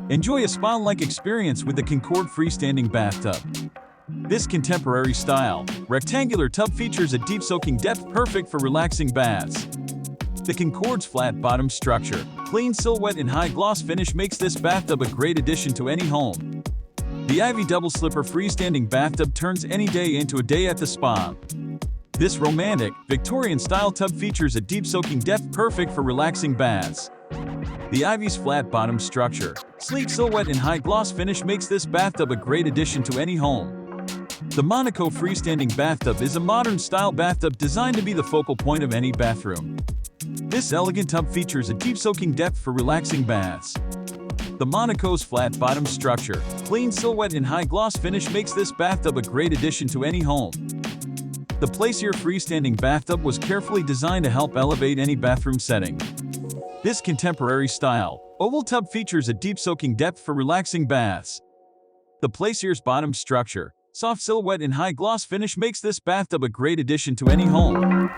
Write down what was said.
Enjoy a spa-like experience with the Concorde freestanding bathtub. This contemporary style, rectangular tub features a deep soaking depth perfect for relaxing baths. The Concorde's flat bottom structure, clean silhouette and high gloss finish makes this bathtub a great addition to any home. The Ivy Double Slipper freestanding bathtub turns any day into a day at the spa. This romantic, Victorian-style tub features a deep soaking depth perfect for relaxing baths. The Ivy's flat bottom structure, sleek silhouette and high gloss finish makes this bathtub a great addition to any home. The Monaco freestanding bathtub is a modern-style bathtub designed to be the focal point of any bathroom. This elegant tub features a deep soaking depth for relaxing baths. The Monaco's flat bottom structure, clean silhouette and high gloss finish makes this bathtub a great addition to any home. The Plaisir freestanding bathtub was carefully designed to help elevate any bathroom setting. This contemporary style, oval tub features a deep soaking depth for relaxing baths. The Plaisir's bottom structure, soft silhouette and high gloss finish makes this bathtub a great addition to any home.